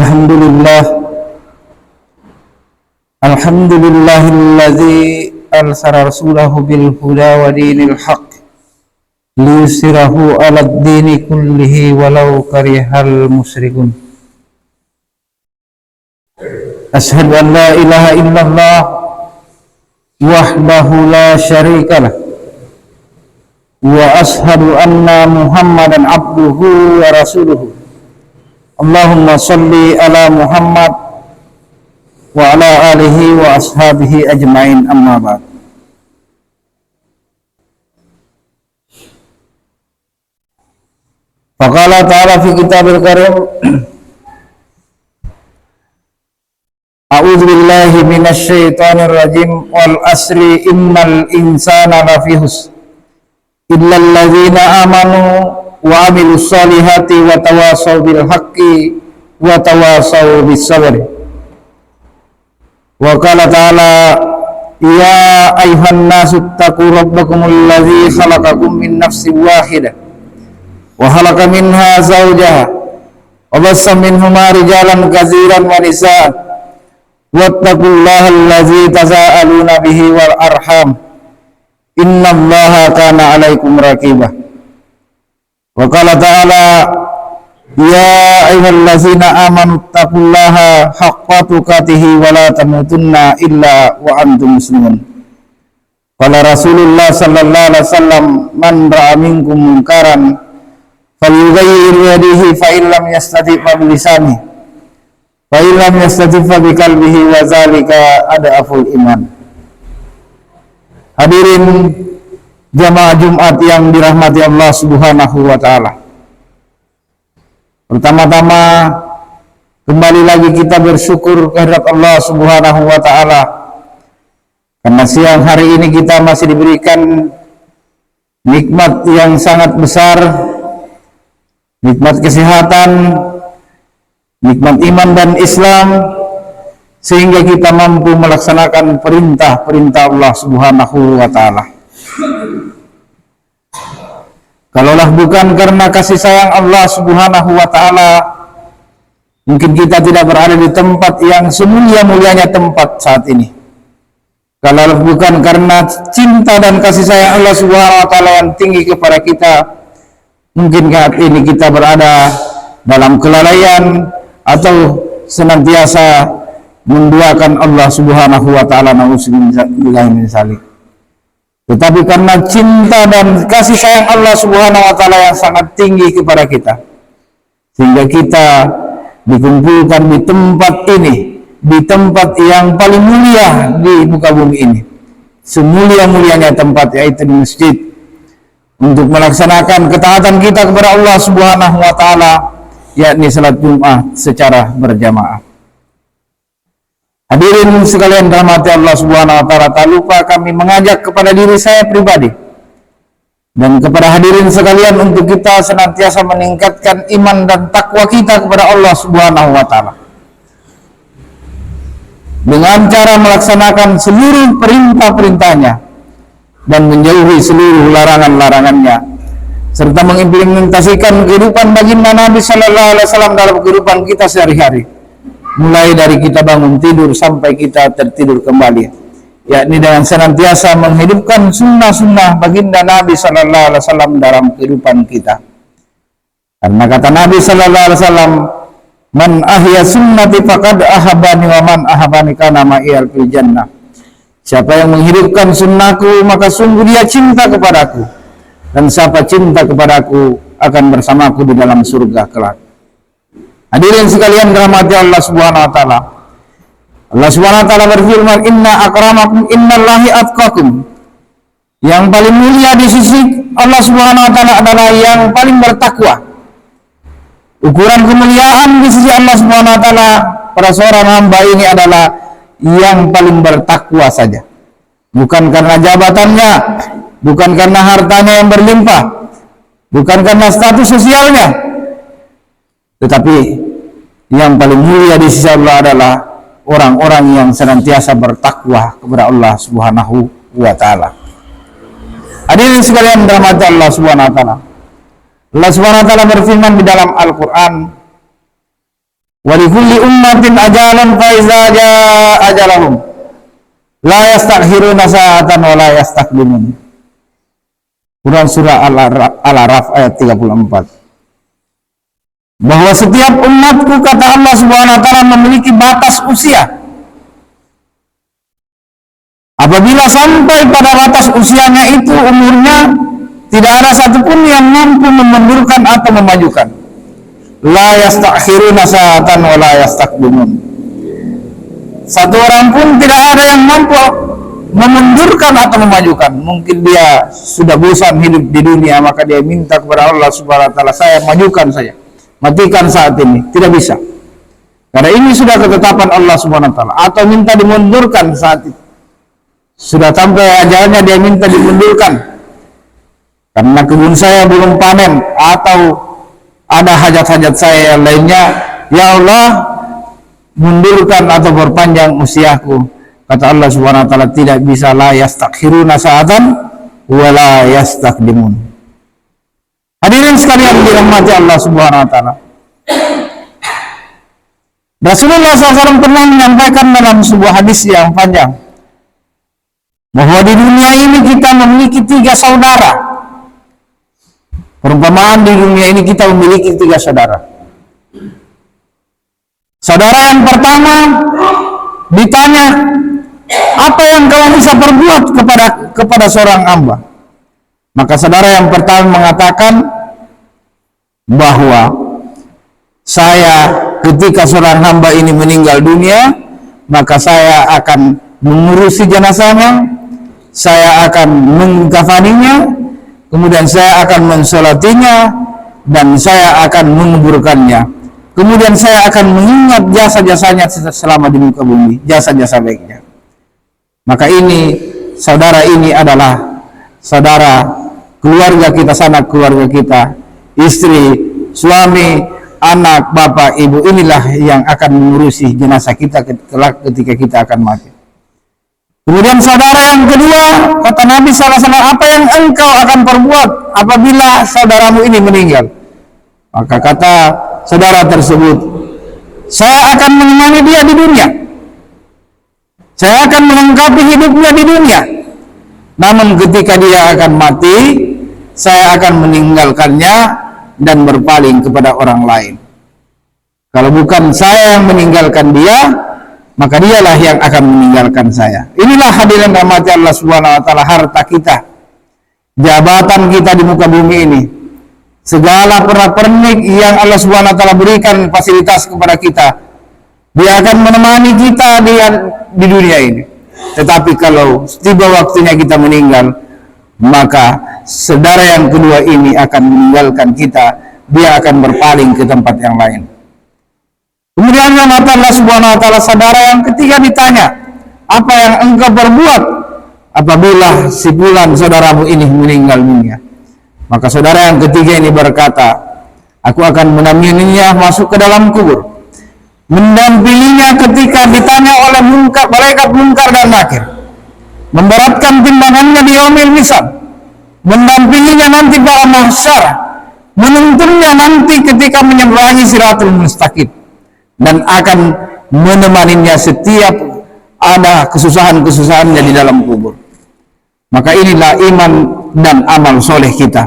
Alhamdulillah, alhamdulillahilladzi arsala rasulahu bil huda wa dinil haqq liyusirahu 'alad dini kullihi walau karihal musyrikun. Asyhadu an la ilaha illallah wahdahu la syarikalah wa asyhadu anna Muhammadan abduhu wa rasuluhu. Allahumma salli ala Muhammad wa ala alihi wa ashabihi ajmain, amma ba'd. Faqala ta'ala fi kitabil karim, a'udzu billahi minasy syaithanir rajim, wal asri innal insana lafi khusr illal ladzina amanu wa amilus solihati wa tawasaw bil haqqi wa tawasaw bis sabr. Wa qala ta'ala, ya ayyuhan nasu taqu rabbakumul ladzi khalaqakum min nafsin wahidah wa khalaqa minha zawjaha wa bassa minhuma rijalan katsiran wa nisaa wattaqullaha allazi tasaaluna bihi wal arham innallaha kana 'alaikum raqibah. Wa qala ta'ala, ya ayyuhallazina amanu taqullaha haqqa tuqatih wa la tamutunna illa wa antum muslimun. Qala Rasulullah sallallahu alaihi wasallam, man ra'a minkum munkaran falyughayyir bi yadihi fa in lam yastati' fa bi lisanihi fa in lam yastati' fa bi qalbihi wa zalika adaful iman. Hadirin jamaah Jumat yang dirahmati Allah Subhanahu wa ta'ala, pertama-tama kembali lagi kita bersyukur kehadirat Allah Subhanahu wa ta'ala karena siang hari ini kita masih diberikan nikmat yang sangat besar, nikmat kesehatan, nikmat iman dan Islam, sehingga kita mampu melaksanakan perintah-perintah Allah Subhanahu wa ta'ala. Kalaulah bukan karena kasih sayang Allah Subhanahu wa ta'ala, mungkin kita tidak berada di tempat yang semulia-mulianya tempat saat ini. Kalaulah bukan karena cinta dan kasih sayang Allah Subhanahu wa ta'ala yang tinggi kepada kita, mungkin saat ini kita berada dalam kelalaian atau senantiasa menduakan Allah Subhanahu wa ta'ala, na'udzubillahi min dzalik. Tetapi karena cinta dan kasih sayang Allah Subhanahu wa ta'ala yang sangat tinggi kepada kita, sehingga kita dikumpulkan di tempat ini, di tempat yang paling mulia di muka bumi ini, semulia-mulianya tempat, yaitu di masjid, untuk melaksanakan ketaatan kita kepada Allah Subhanahu wa ta'ala, yakni salat Jumat secara berjamaah. Hadirin sekalian rahmati Allah Subhanahu wa ta'ala, tak lupa kami mengajak kepada diri saya pribadi dan kepada hadirin sekalian untuk kita senantiasa meningkatkan iman dan takwa kita kepada Allah Subhanahu wa ta'ala dengan cara melaksanakan seluruh perintah-perintahnya dan menjauhi seluruh larangan-larangannya, serta mengimplementasikan kehidupan baginda Nabi sallallahu alaihi wasallam dalam kehidupan kita sehari-hari, mulai dari kita bangun tidur sampai kita tertidur kembali, yakni dengan senantiasa menghidupkan sunnah-sunnah baginda Nabi sallallahu alaihi wasallam dalam kehidupan kita. Karena kata Nabi sallallahu alaihi wasallam, man ahya sunnati faqad ahabani wa man ahabani kana ma'iyal fil jannah. Siapa yang menghidupkan sunnahku, maka sungguh dia cinta kepadaku, dan siapa cinta kepadaku akan bersamaku di dalam surga kelak. Hadirin sekalian rahmati Allah Subhanahu wa ta'ala, Allah Subhanahu wa ta'ala berfirman, inna akramakum innallahi atqakum. Yang paling mulia di sisi Allah Subhanahu wa ta'ala adalah yang paling bertakwa. Ukuran kemuliaan di sisi Allah Subhanahu wa ta'ala pada seorang hamba ini adalah yang paling bertakwa saja, bukan karena jabatannya, bukan karena hartanya yang berlimpah, bukan karena status sosialnya, tetapi yang paling mulia di sisi Allah adalah orang-orang yang senantiasa bertakwa kepada Allah Subhanahu wa ta'ala. Hadirin sekalian rahmati Allah Subhanahu wa ta'ala, Allah Subhanahu wa ta'ala berfirman di dalam Al-Qur'an, Wa likulli ummatin ajalun fa iza jaa ajalahum la yastakhiruna sa'atan wa la yastaqdimun. Quran surah Al-A'raf ayat 34. Bahwa setiap umatku, kata Allah Subhanahu wa taala, memiliki batas usia. Apabila sampai pada batas usianya itu, umurnya, tidak ada satupun yang mampu memundurkan atau memajukan. La yastakhiruna sa'atan wa la yastaqdimun. Satu orang pun tidak ada yang mampu memundurkan atau memajukan. Mungkin dia sudah bosan hidup di dunia, maka dia minta kepada Allah Subhanahu wa taala, saya majukan saja, matikan saat ini. Tidak bisa, karena ini sudah ketetapan Allah Subhanahu wa taala. Atau minta dimundurkan saat itu, sudah sampai ajalnya, dia minta dimundurkan karena kebun saya belum panen, atau ada hajat-hajat saya yang lainnya. Ya Allah, mundurkan atau perpanjang usiaku. Kata Allah Subhanahu wa taala, tidak bisa. La yastakhiruna sa'atan wa la yastaqdimun. Hadirin sekalian dirahmati Allah Subhanahu wa taala, Rasulullah SAW pernah menyampaikan dalam sebuah hadis yang panjang bahwa di dunia ini kita memiliki 3 saudara. Perumpamaan, di dunia ini kita memiliki 3 saudara. Saudara yang pertama ditanya, apa yang kamu bisa perbuat kepada seorang hamba? Maka saudara yang pertama mengatakan bahwa saya, ketika seorang hamba ini meninggal dunia, maka saya akan mengurusi jenazahnya, saya akan mengkafaninya, kemudian saya akan mensolatinya, dan saya akan menguburkannya. Kemudian saya akan mengingat jasa-jasanya selama di muka bumi, jasa-jasa baiknya. Maka ini, saudara ini adalah saudara keluarga kita, sanak keluarga kita, istri, suami, anak, bapak, ibu. Inilah yang akan mengurusi jenazah kita kelak ketika kita akan mati. Kemudian saudara yang kedua, kata Nabi SAW, apa yang engkau akan perbuat apabila saudaramu ini meninggal? Maka kata saudara tersebut, saya akan menemani dia di dunia, saya akan melengkapi hidupnya di dunia. Namun ketika dia akan mati, saya akan meninggalkannya dan berpaling kepada orang lain. Kalau bukan saya yang meninggalkan dia, maka dialah yang akan meninggalkan saya. Inilah hadirin rahmati Allah Subhanahu wa taala, harta kita, jabatan kita di muka bumi ini, segala pernak-pernik yang Allah Subhanahu wa taala berikan fasilitas kepada kita, dia akan menemani kita di dunia ini. Tetapi kalau tiba waktunya kita meninggal, maka saudara yang kedua ini akan meninggalkan kita, dia akan berpaling ke tempat yang lain. Kemudian Allah Subhanahu wa taala, saudara yang ketiga ditanya, apa yang engkau berbuat apabila si fulan saudaramu ini meninggal dunia? Maka saudara yang ketiga ini berkata, aku akan menemaninya masuk ke dalam kubur, mendampinginya ketika ditanya oleh malaikat Munkar dan Nakir, memberatkan timbangannya di yaumil hisab, mendampinginya nanti pada mahsyar, menuntunnya nanti ketika menyeberangi Siratul Mustaqim, dan akan menemaninya setiap ada kesusahan-kesusahannya di dalam kubur. Maka inilah iman dan amal soleh kita.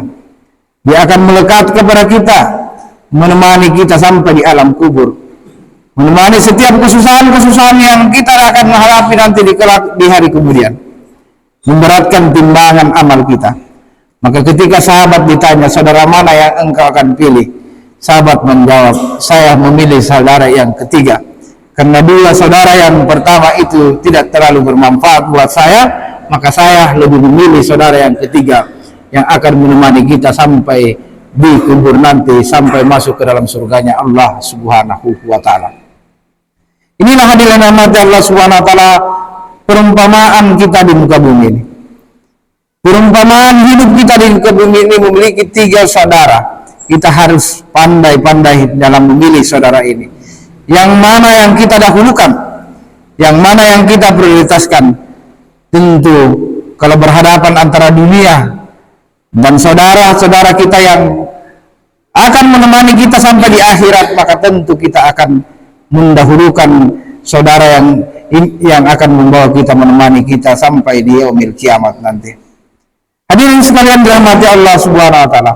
Dia akan melekat kepada kita, menemani kita sampai di alam kubur, menemani setiap kesusahan-kesusahan yang kita akan menghadapi nanti di hari kemudian, memberatkan timbangan amal kita. Maka ketika sahabat ditanya, saudara mana yang engkau akan pilih? Sahabat menjawab, saya memilih saudara yang ketiga, karena dua saudara yang pertama itu tidak terlalu bermanfaat buat saya, maka saya lebih memilih saudara yang ketiga yang akan menemani kita sampai di kubur nanti, sampai masuk ke dalam surganya Allah Subhanahu wa taala. Inilah hadirin rahmati Allah Subhanahu wa taala, perumpamaan kita di muka bumi ini. Perumpamaan hidup kita di muka bumi ini memiliki 3 saudara. Kita harus pandai-pandai dalam memilih saudara ini. Yang mana yang kita dahulukan, yang mana yang kita prioritaskan. Tentu kalau berhadapan antara dunia dan saudara-saudara kita yang akan menemani kita sampai di akhirat, maka tentu kita akan mendahulukan saudara yang akan membawa kita, menemani kita sampai di yaumil kiamat nanti. Hadirin sekalian dirahmati Allah Subhanahu wa taala.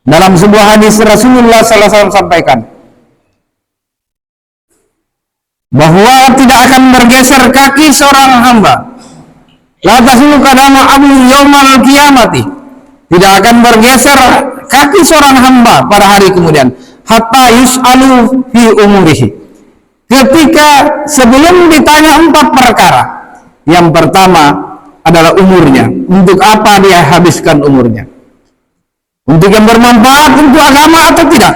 Dalam sebuah hadis Rasulullah sallallahu alaihi wasallam sampaikan bahwa tidak akan bergeser kaki seorang hamba. La tasulu qadama abdin yaumal qiyamati. Tidak akan bergeser kaki seorang hamba pada hari kemudian hatta yus'alu fi umurihi. Ketika sebelum ditanya 4 perkara. Yang pertama adalah umurnya. Untuk apa dia habiskan umurnya? Untuk yang bermanfaat untuk agama atau tidak?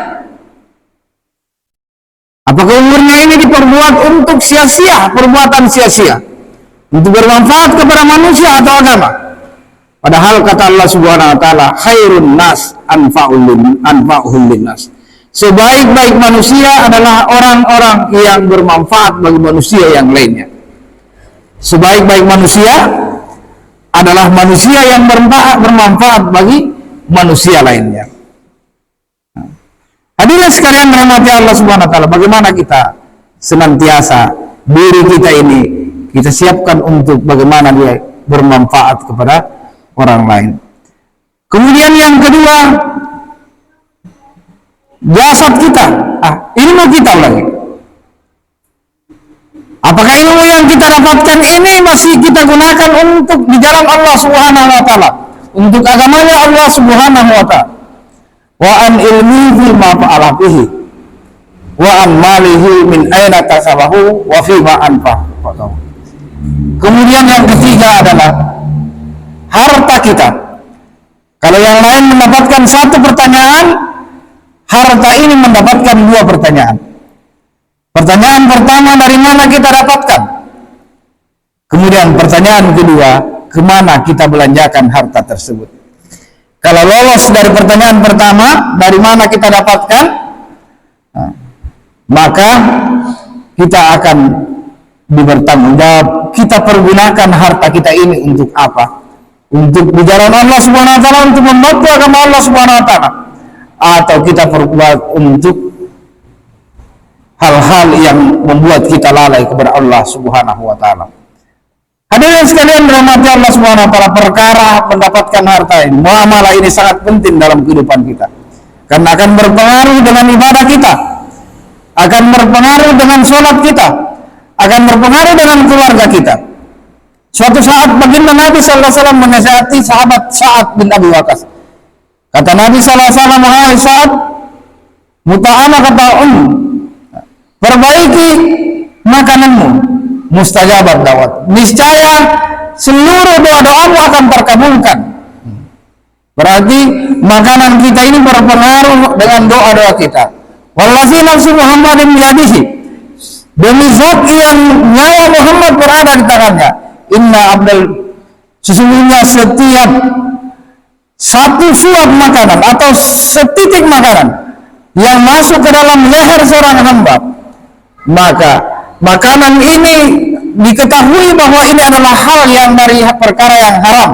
Apakah umurnya ini diperbuat untuk sia-sia, perbuatan sia-sia? Untuk bermanfaat kepada manusia atau agama? Padahal kata Allah Subhanahu wa taala, khairun nas anfa'uhum linnas. Sebaik-baik manusia adalah orang-orang yang bermanfaat bagi manusia yang lainnya. Sebaik-baik manusia adalah manusia yang bermanfaat bagi manusia lainnya. Hadirin sekalian rahmati Allah Subhanahu wa taala, bagaimana kita senantiasa diri kita ini kita siapkan untuk bagaimana dia bermanfaat kepada orang lain. Kemudian yang kedua, jasad kita. Ilmu kita lagi. Apakah ilmu yang kita dapatkan ini masih kita gunakan untuk di jalan Allah Subhanahu wa taala, untuk agamanya Allah Subhanahu wa taala? Wa an ilmihi ma fa'ala bihi wa an malihi min aina tasabahu wa fi ma anfa'ahu. Kemudian yang ketiga adalah harta kita. Kalau yang lain mendapatkan 1 pertanyaan, harta ini mendapatkan 2 pertanyaan. Pertanyaan pertama, dari mana kita dapatkan? Kemudian pertanyaan kedua, kemana kita belanjakan harta tersebut? Kalau lolos dari pertanyaan pertama, dari mana kita dapatkan, maka kita akan bertanggung jawab. Kita pergunakan harta kita ini untuk apa? Untuk di jalan Allah Subhanahu wa taala, untuk membantu agama Allah Subhanahu wa taala, atau kita perbuat untuk hal-hal yang membuat kita lalai kepada Allah Subhanahu wa taala. Hadirin sekalian dirahmati Allah Subhanahu wa taala, perkara mendapatkan harta ini, muamalah ini sangat penting dalam kehidupan kita. Karena akan berpengaruh dengan ibadah kita, akan berpengaruh dengan sholat kita, akan berpengaruh dengan keluarga kita. Suatu saat baginda Nabi sallallahu alaihi wasallam menasihati sahabat Sa'ad bin Abi Waqqas. Kata Nabi sallallahu alaihi wasallam, "Hai Sa'ad, muta'ama kata perbaiki makananmu, mustajabat da'wat. Niscaya seluruh doa-doamu akan terkabulkan." Berarti makanan kita ini berpengaruh dengan doa-doa kita. Wallazi nafsu Muhammadin biyadihi, demi zat yang nyawa Muhammad berada di tangannya, inna abdal, sesungguhnya setiap 1 suap makanan atau setitik makanan yang masuk ke dalam leher seorang hamba, maka makanan ini diketahui bahwa ini adalah hal yang dari perkara yang haram,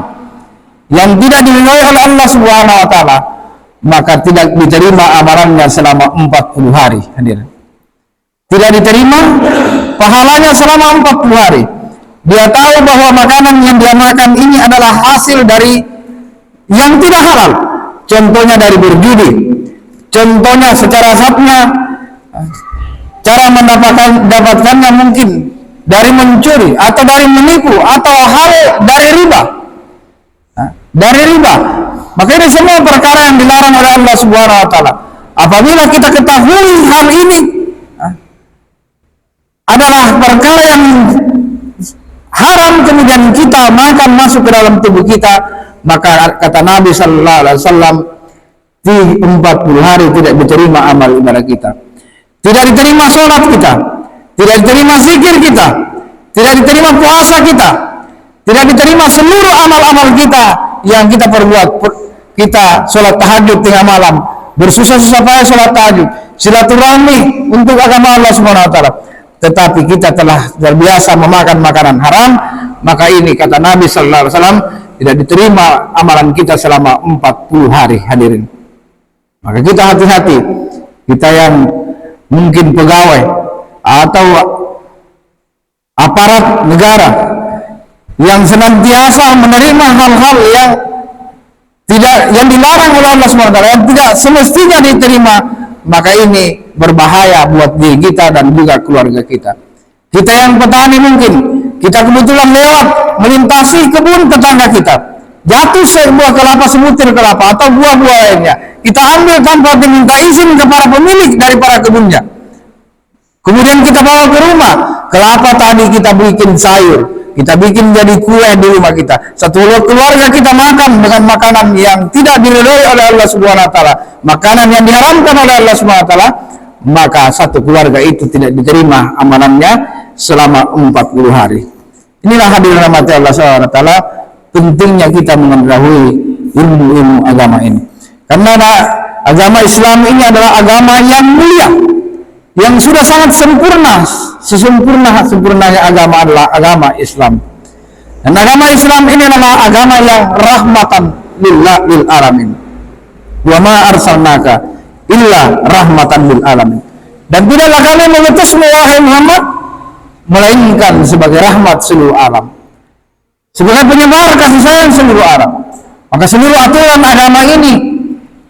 yang tidak diridhoi oleh Allah Subhanahu wa taala, maka tidak diterima amalannya selama 40 hari. Hadirin, tidak diterima pahalanya selama 40 hari. Dia tahu bahwa makanan yang dia makan ini adalah hasil dari yang tidak halal. Contohnya dari berjudi, contohnya secara zatnya, cara mendapatkannya mungkin dari mencuri atau dari menipu atau hal dari riba. Dari riba. Maka ini semua perkara yang dilarang oleh Allah Subhanahu wa taala. Apabila kita ketahui hal ini adalah perkara yang haram, kemudian kita makan masuk ke dalam tubuh kita, maka kata Nabi sallallahu alaihi wasallam, di 40 hari tidak diterima amal ibadah kita. Tidak diterima sholat kita, tidak diterima zikir kita, tidak diterima puasa kita, tidak diterima seluruh amal-amal kita yang kita perbuat. Kita sholat tahajud tengah malam, bersusah-susah payah sholat tahajud, silaturahmi untuk agama Allah Subhanahu wa taala, tetapi kita telah terbiasa memakan makanan haram, maka ini kata Nabi sallallahu alaihi wasallam tidak diterima amalan kita selama 40 hari. Hadirin, maka kita hati-hati, kita yang mungkin pegawai atau aparat negara yang senantiasa menerima hal-hal yang dilarang oleh Allah SWT, yang tidak semestinya diterima, maka ini berbahaya buat diri kita dan juga keluarga kita. Kita yang petani mungkin kita kebetulan lewat melintasi kebun tetangga kita, jatuh sebuah kelapa, sebutir kelapa atau buah-buah lainnya, kita ambil tanpa diminta izin kepada pemilik daripada kebunnya. Kemudian kita bawa ke rumah, kelapa tadi kita bikin sayur, kita bikin jadi kue di rumah kita. Satu keluarga kita makan dengan makanan yang tidak diridhoi oleh Allah Subhanahu wa taala, makanan yang diharamkan oleh Allah Subhanahu wa taala, maka satu keluarga itu tidak diterima amalannya selama 40 hari. Inilah hadirin rahmati Allah Subhanahu wa taala, pentingnya kita mengetahui ilmu-ilmu agama ini. Karena agama Islam ini adalah agama yang mulia, yang sudah sangat sempurna. Sesempurnanya agama adalah agama Islam. Dan agama Islam ini adalah agama yang rahmatan lil alamin. Wa ma arsalnaka illa rahmatan lil alamin. Dan tidaklah kami mengutusmu wahai Muhammad melainkan sebagai rahmat seluruh alam, sebagai penyebar kasih sayang seluruh alam. Maka seluruh aturan agama ini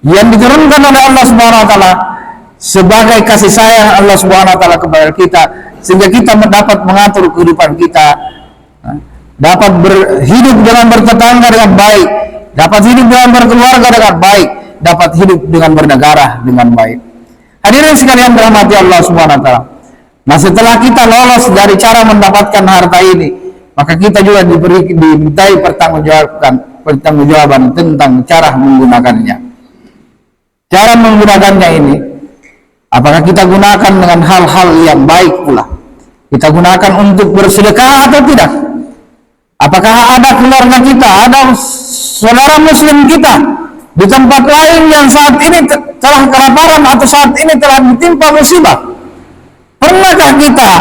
yang diturunkan oleh Allah Subhanahu wa taala sebagai kasih sayang Allah Subhanahu wa taala kepada kita, sehingga kita dapat mengatur kehidupan kita, dapat berhidup dengan bertetangga dengan baik, dapat hidup dengan berkeluarga dengan baik, dapat hidup dengan bernegara dengan baik. Hadirin sekalian dirahmati Allah Subhanahu wa taala. Nah, setelah kita lolos dari cara mendapatkan harta ini, maka kita juga dimintai pertanggungjawaban tentang cara menggunakannya. Cara menggunakannya ini, apakah kita gunakan dengan hal-hal yang baik pula? Kita gunakan untuk bersedekah atau tidak? Apakah ada keluarga kita, ada saudara muslim kita di tempat lain yang saat ini telah kelaparan atau saat ini telah ditimpa musibah? Pernahkah kita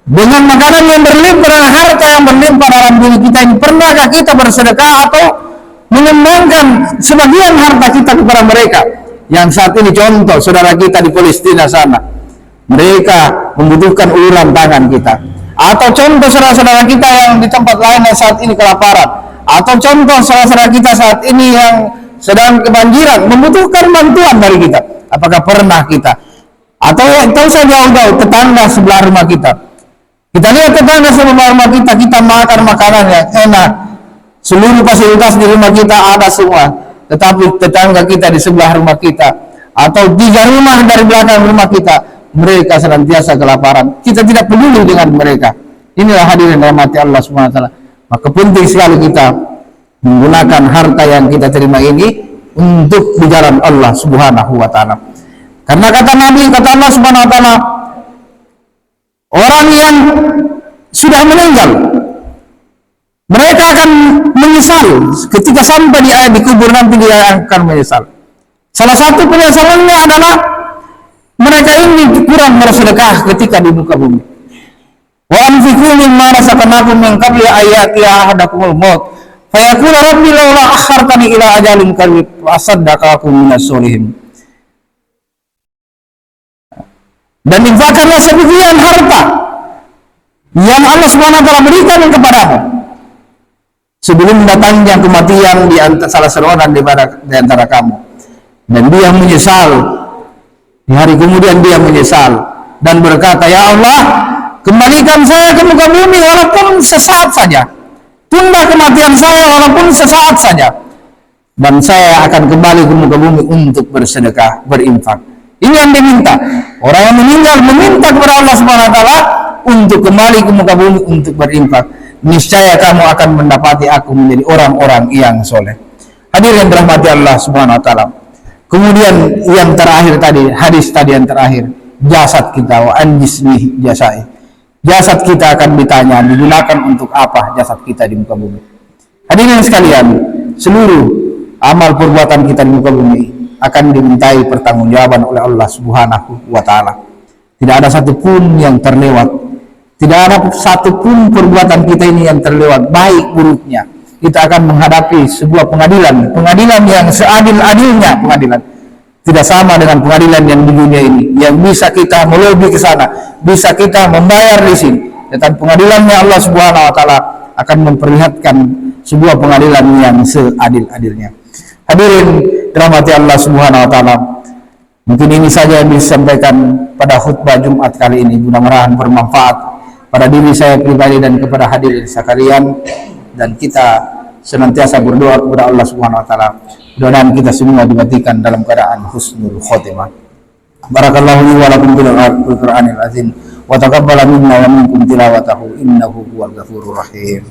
dengan makanan yang berlimpah dan harta yang berlimpah dalam diri kita ini, pernahkah kita bersedekah atau mengembangkan sebagian harta kita kepada mereka? Yang saat ini contoh saudara kita di Palestina sana, mereka membutuhkan uluran tangan kita. Atau contoh saudara-saudara kita yang di tempat lain yang saat ini kelaparan, atau contoh saudara-saudara kita saat ini yang sedang kebanjiran membutuhkan bantuan dari kita. Apakah pernah kita, atau usah jauh-jauh, tetangga sebelah rumah kita, kita lihat tetangga sebelah rumah kita, kita makan makanan yang enak, seluruh fasilitas di rumah kita ada semua, tetapi tetangga kita di sebelah rumah kita atau 3 rumah dari belakang rumah kita, mereka senantiasa kelaparan, kita tidak peduli dengan mereka. Inilah hadirin rahmati Allah Subhanahu wa taala. Maka penting sekali kita menggunakan harta yang kita terima ini untuk di jalan Allah Subhanahu wa taala. Karena kata Nabi, kata Allah Subhanahu wa taala, orang yang sudah meninggal, mereka akan menyesal ketika sampai di kubur nanti, dia akan menyesal. Salah satu penyesalannya adalah mereka ini kurang bersedekah ketika di muka bumi. Wa anfiqu mimma razaqnakum min qabli ayati ahadakumul maut fa yaqulu rabbi laula akhartani ila ajalin qarib fa asaddaqu minas solihin. Dan infakkanlah sebagian harta yang Allah Subhanahu wa taala berikan kepadamu sebelum datangnya kematian di antara salah seorang di antara kamu, dan dia menyesal di hari kemudian, dia menyesal dan berkata, ya Allah, kembalikan saya ke muka bumi walaupun sesaat saja, tunda kematian saya walaupun sesaat saja, dan saya akan kembali ke muka bumi untuk bersedekah, berinfak. Ini yang diminta. Orang yang meninggal meminta kepada Allah Subhanahu wa taala untuk kembali ke muka bumi untuk berinfak. Niscaya kamu akan mendapati aku menjadi orang-orang yang soleh. Hadirin dirahmati Allah Subhanahu wa taala. Kemudian yang terakhir tadi, hadis tadi yang terakhir, jasad kita, wa an jismihi jasai. Jasad kita akan ditanya, digunakan untuk apa jasad kita di muka bumi. Hadirin sekalian, seluruh amal perbuatan kita di muka bumi akan dimintai pertanggungjawaban oleh Allah Subhanahu wa taala. Tidak ada satupun yang terlewat. Tidak ada satupun perbuatan kita ini yang terlewat, baik buruknya. Kita akan menghadapi sebuah pengadilan yang seadil-adilnya pengadilan. tidak sama dengan pengadilan yang di dunia ini, yang bisa kita melobi ke sana, bisa kita membayar di sini. Tetapi pengadilannya Allah Subhanahu wa taala akan memperlihatkan sebuah pengadilan yang seadil-adilnya. Hadirin dirahmati Allah Subhanahu wa taala. Mungkin ini saja yang disampaikan pada khutbah Jumat kali ini. Mudah-mudahan bermanfaat pada diri saya pribadi dan kepada hadirin sekalian, dan kita senantiasa berdoa kepada Allah Subhanahu wa taala. Mudah-mudahan kita semua dimatikan dalam keadaan husnul khotimah. Barakallahu li wa lakum bil Qur'anil azim wa taqabbala minna wa minkum tilawatahu innahu huwal ghafurur rahim.